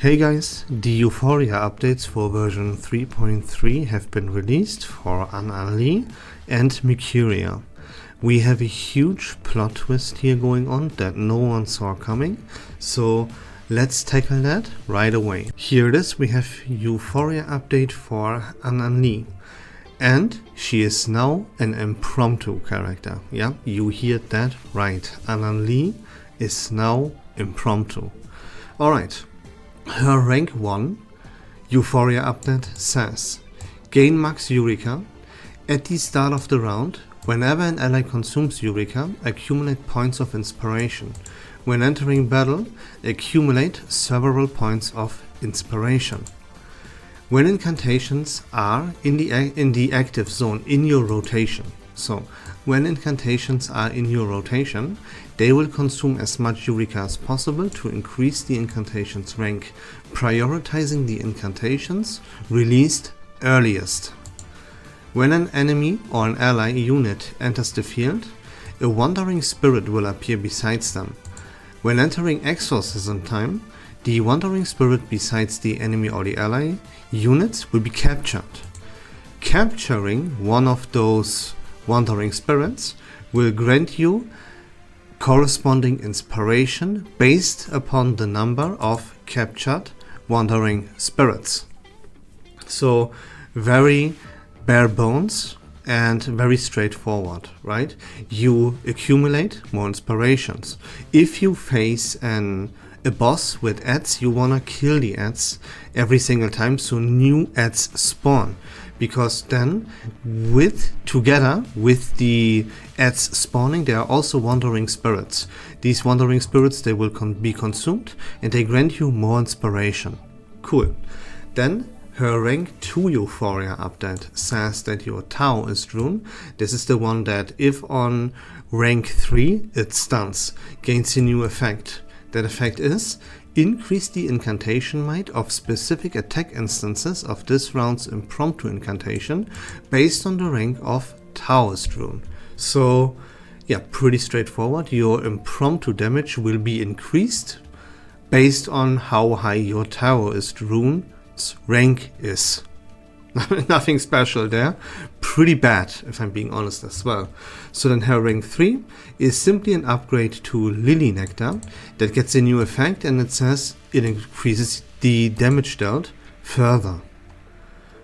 Hey guys, the Euphoria updates for version 3.3 have been released for AnAnLee and Mecuria. We have a huge plot twist here going on that no one saw coming, so let's tackle that right away. Here it is, we have Euphoria update for AnAnLee. And she is now an Impromptu character. Yeah, you heard that right. AnAnLee is now Impromptu. Alright. Her rank 1 Euphoria update says: gain max Eureka. At the start of the round, whenever an ally consumes Eureka, accumulate points of inspiration. When entering battle, accumulate several points of inspiration. When incantations are in the active zone in your rotation, so when incantations are in your rotation, they will consume as much Eureka as possible to increase the incantation's rank, prioritizing the incantations released earliest. When an enemy or an ally unit enters the field, a wandering spirit will appear besides them. When entering exorcism time, the wandering spirit besides the enemy or the ally units will be captured. Capturing one of those wandering spirits will grant you corresponding inspiration based upon the number of captured wandering spirits. So very bare bones and very straightforward, right? You accumulate more inspirations. If you face a boss with ads, you wanna kill the ads every single time so new ads spawn, because then together with the ads spawning, there are also wandering spirits. These wandering spirits, they will be consumed and they grant you more inspiration. Cool. Then her rank 2 Euphoria update says that your Tau is rune. This is the one that if on rank 3 it stuns, gains a new effect. That effect is: increase the incantation might of specific attack instances of this round's Impromptu incantation based on the rank of Taoist rune. So yeah, pretty straightforward. Your Impromptu damage will be increased based on how high your Taoist rune's rank is. Nothing special there. Pretty bad, if I'm being honest as well. So then her rank 3 is simply an upgrade to Lily Nectar that gets a new effect, and it says it increases the damage dealt further.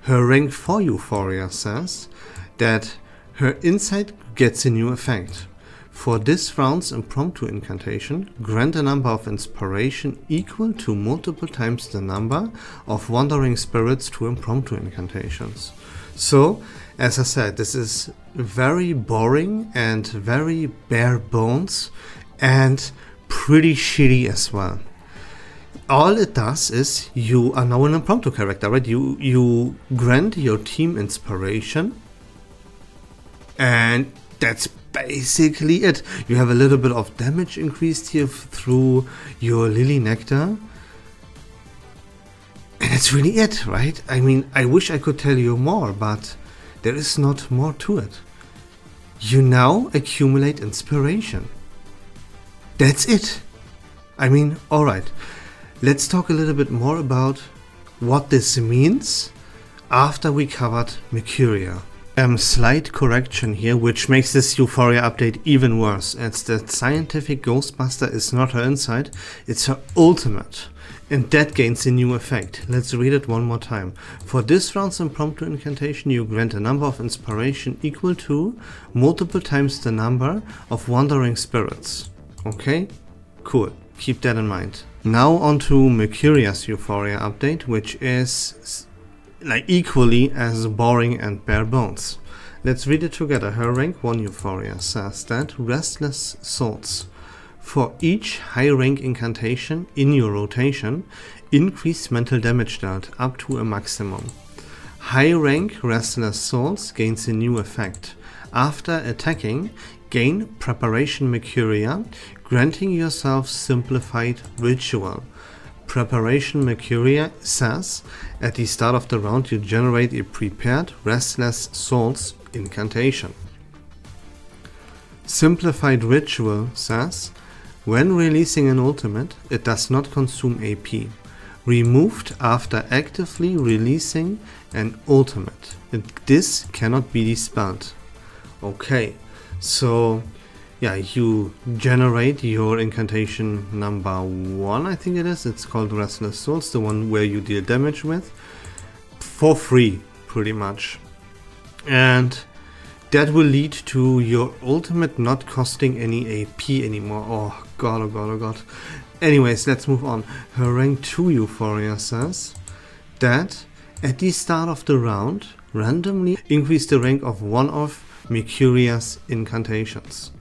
Her rank 4 Euphoria says that her Insight gets a new effect. For this round's Impromptu incantation, grant a number of inspiration equal to multiple times the number of wandering spirits to Impromptu incantations. So, as I said, this is very boring and very bare bones and pretty shitty as well. All it does is you are now an Impromptu character, right? You grant your team inspiration, and that's basically it. You have a little bit of damage increased here through your Lily Nectar, and that's really it, right? I mean, I wish I could tell you more, but there is not more to it. You now accumulate inspiration. That's it. I mean, alright. Let's talk a little bit more about what this means after we covered Mecuria. Slight correction here, which makes this Euphoria update even worse. It's that Scientific Ghostbuster is not her Insight, it's her ultimate. And that gains a new effect. Let's read it one more time. For this round's Impromptu incantation, you grant a number of inspiration equal to multiple times the number of wandering spirits. Okay? Cool. Keep that in mind. Now on to Mercuria's Euphoria update, which is like equally as boring and bare bones. Let's read it together. Her rank 1 Euphoria says that Restless Souls. For each high rank incantation in your rotation, increase mental damage dealt up to a maximum. High rank Restless Souls gains a new effect. After attacking, gain Preparation Mecuria, granting yourself Simplified Ritual. Preparation Mecuria says at the start of the round you generate a prepared Restless Souls incantation. Simplified Ritual says when releasing an ultimate, it does not consume AP. removed after actively releasing an ultimate. This cannot be dispelled. Okay, so yeah, you generate your incantation number 1, I think it is. It's called Restless Souls, the one where you deal damage with, for free, pretty much. And that will lead to your ultimate not costing any AP anymore. Oh god, oh god, oh god. Anyways, let's move on. Her rank 2 Euphoria says that at the start of the round, randomly increase the rank of one of Mecuria's incantations.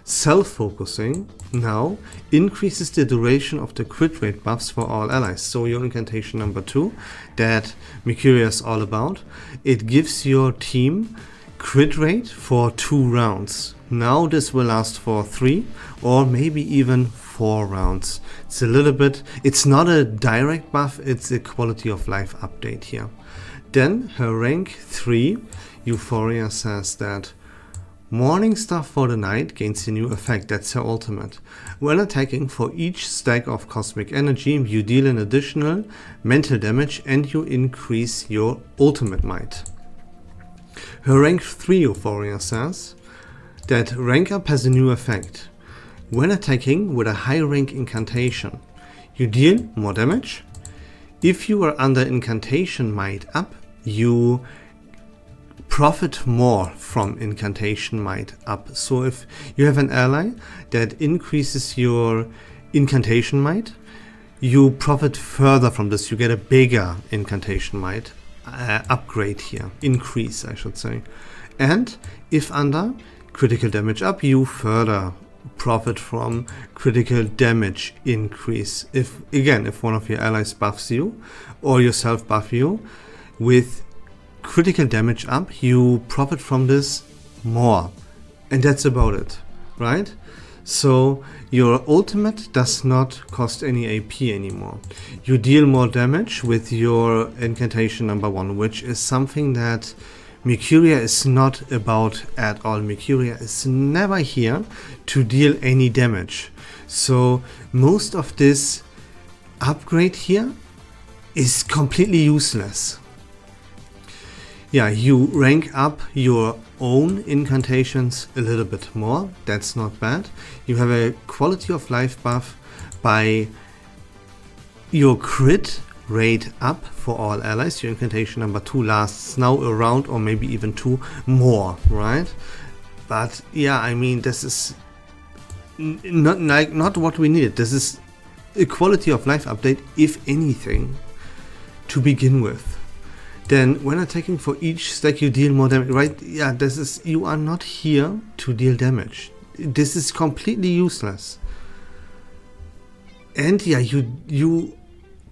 Self-focusing now increases the duration of the crit rate buffs for all allies. So your incantation number 2 that Mecuria is all about, it gives your team crit rate for 2 rounds. Now this will last for 3 or maybe even 4 rounds. It's a little bit, it's not a direct buff, it's a quality of life update here. Then her rank 3 Euphoria says that Morning Star for the night gains a new effect. That's her ultimate. When attacking, for each stack of cosmic energy you deal an additional mental damage and you increase your ultimate might. Her rank 3 Euphoria says that rank up has a new effect. When attacking with a high rank incantation, you deal more damage. If you are under incantation might up, you profit more from incantation might up. So if you have an ally that increases your incantation might, you profit further from this. You get a bigger incantation might upgrade here, increase I should say. And if under critical damage up, you further profit from critical damage increase. If one of your allies buffs you or yourself buff you with critical damage up, you profit from this more. And that's about it, right? So your ultimate does not cost any AP anymore. You deal more damage with your incantation number 1, which is something that Mecuria is not about at all. Mecuria is never here to deal any damage. So most of this upgrade here is completely useless. Yeah, you rank up your own incantations a little bit more. That's not bad. You have a quality of life buff by your crit rate up for all allies. Your incantation number 2 lasts now a round or maybe even 2 more, right? But yeah, I mean, this is not what we needed. This is a quality of life update, if anything, to begin with. Then when attacking, for each stack you deal more damage, right? Yeah, this is, you are not here to deal damage. This is completely useless. And yeah, you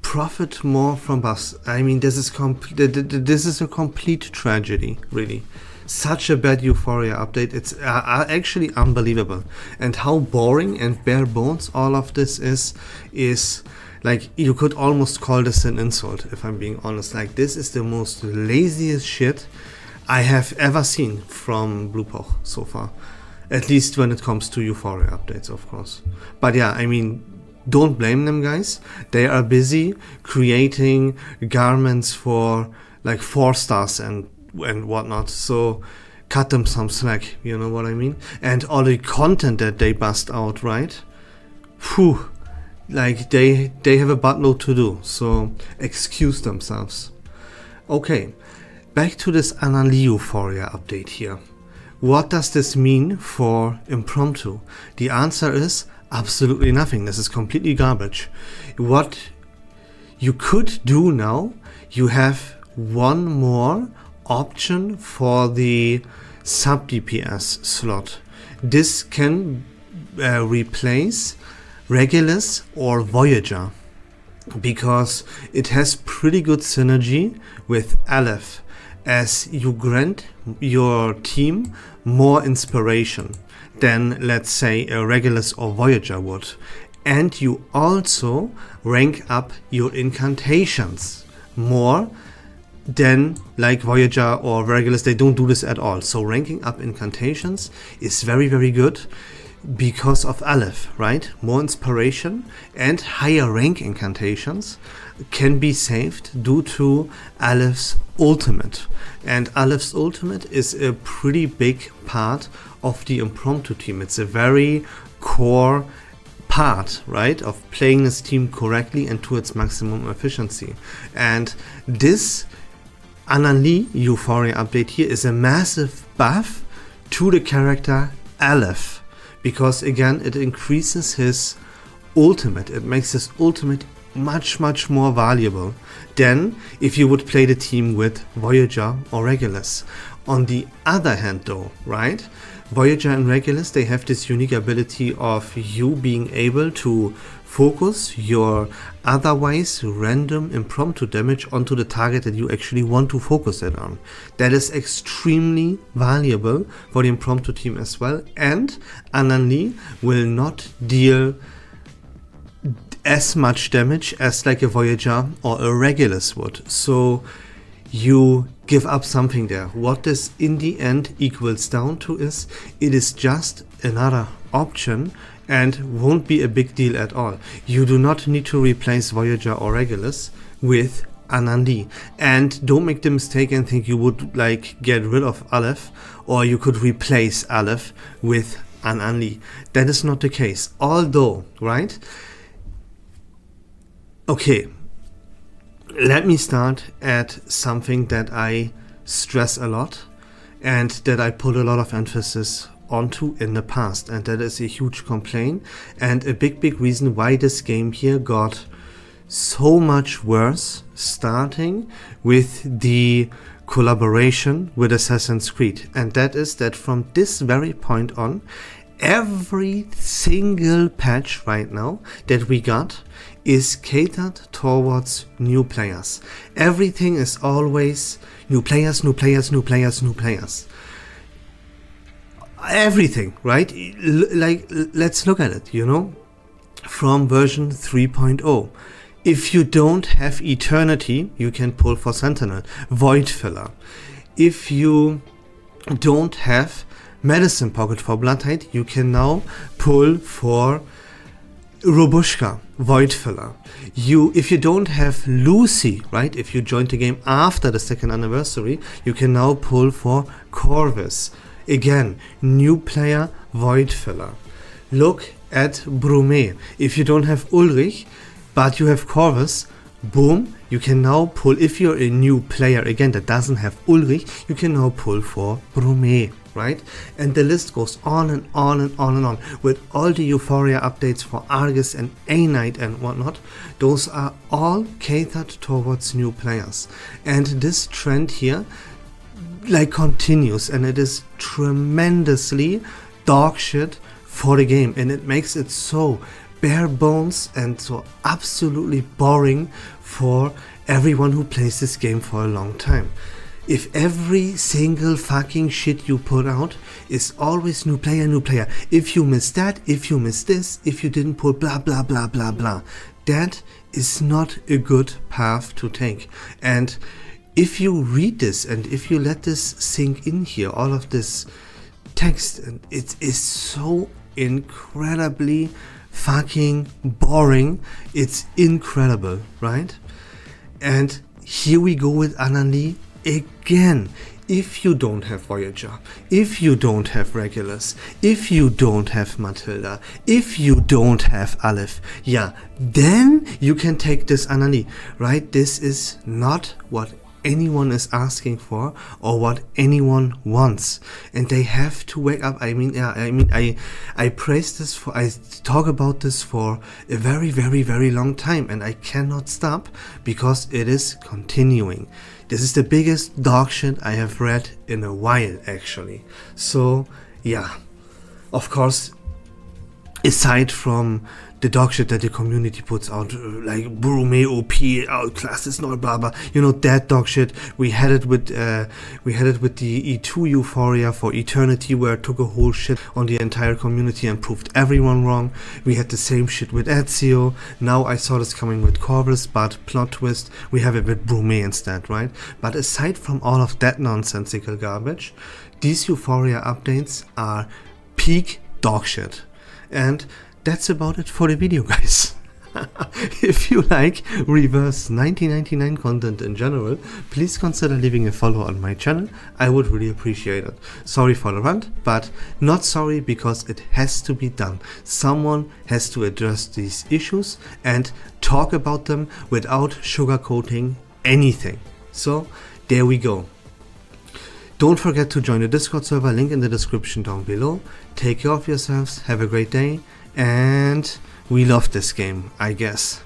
profit more from buffs. I mean, this is a complete tragedy, really. Such a bad Euphoria update. It's actually unbelievable. And how boring and bare bones all of this is like, you could almost call this an insult, if I'm being honest. Like, this is the most laziest shit I have ever seen from Bluepoch so far. At least when it comes to Euphoria updates, of course. But yeah, I mean, don't blame them, guys. They are busy creating garments for like 4 stars and whatnot. So cut them some slack, you know what I mean? And all the content that they bust out, right? Phew. Like, they have a buttload to do, so excuse themselves. Okay, back to this AnAnLee Euphoria update here. What does this mean for Impromptu? The answer is absolutely nothing. This is completely garbage. What you could do now, you have one more option for the sub DPS slot. This can replace Regulus or Voyager, because it has pretty good synergy with Aleph, as you grant your team more inspiration than, let's say, a Regulus or Voyager would. And you also rank up your incantations more than like Voyager or Regulus. They don't do this at all. So ranking up incantations is very, very good. because of AnAnLee, right? More inspiration and higher rank incantations can be saved due to AnAnLee's ultimate. And AnAnLee's ultimate is a pretty big part of the Impromptu team. It's a very core part, right, of playing this team correctly and to its maximum efficiency. And this AnAnLee Euphoria update here is a massive buff to the character AnAnLee, because again it increases his ultimate. It makes his ultimate much more valuable than if you would play the team with Voyager or Regulus. On the other hand though, right, Voyager and Regulus, they have this unique ability of you being able to focus your otherwise random impromptu damage onto the target that you actually want to focus it on. That is extremely valuable for the Impromptu team as well, and AnAnLee will not deal as much damage as like a Voyager or a Regulus would. So you give up something there. What this in the end equals down to is it is just another option and won't be a big deal at all. You do not need to replace Voyager or Regulus with AnAnLee. And don't make the mistake and think you would like get rid of AnAnLee or you could replace AnAnLee with AnAnLee. That is not the case. Although, right? Okay, let me start at something that I stress a lot and that I put a lot of emphasis onto in the past, and that is a huge complaint and a big reason why this game here got so much worse, starting with the collaboration with Assassin's Creed. And that is that from this very point on, every single patch right now that we got is catered towards new players. Everything is always new players. Everything, right? Like, let's look at it, you know, from version 3.0. If you don't have Eternity, you can pull for Sentinel, Void Filler. If you don't have Medicine Pocket for Bloodtide, you can now pull for Robushka, Void Filler. If you don't have Lucy, right, if you joined the game after the 2nd anniversary, you can now pull for Corvus. Again, new player, Void Filler. Look at Brume. If you don't have Ulrich, but you have Corvus, boom, you can now pull, if you're a new player, again, that doesn't have Ulrich, you can now pull for Brume, right? And the list goes on and on and on and on. With all the Euphoria updates for Argus and A-Knight and whatnot, those are all catered towards new players. And this trend here like continues, and it is tremendously dog shit for the game, and it makes it so bare bones and so absolutely boring for everyone who plays this game for a long time. If every single fucking shit you put out is always new player, if you miss that, if you miss this, if you didn't pull blah blah blah blah blah, that is not a good path to take. And if you read this and if you let this sink in here, all of this text, and it is so incredibly fucking boring. It's incredible, right? And here we go with AnAnLee again. If you don't have Voyager, if you don't have Regulus, if you don't have Matilda, if you don't have AnAnLee, yeah, then you can take this AnAnLee, right? This is not what anyone is asking for or what anyone wants, and they have to wake up. I praise this for, I talk about this for a very long time, and I cannot stop because it is continuing. This is the biggest dog shit I have read in a while, actually. So yeah, of course, aside from the dog shit that the community puts out, like Brume OP, outclass is not blah blah, you know, that dog shit. We had it with the E2 Euphoria for Eternity, where it took a whole shit on the entire community and proved everyone wrong. We had the same shit with Ezio. Now I saw this coming with Corvus, but plot twist, we have it with Brume instead, right? But aside from all of that nonsensical garbage, these Euphoria updates are peak dog shit. And that's about it for the video, guys. If you like Reverse1999 content in general, please consider leaving a follow on my channel. I would really appreciate it. Sorry for the rant, but not sorry because it has to be done. Someone has to address these issues and talk about them without sugarcoating anything. So there we go. Don't forget to join the Discord server, link in the description down below. Take care of yourselves, have a great day, and we love this game, I guess.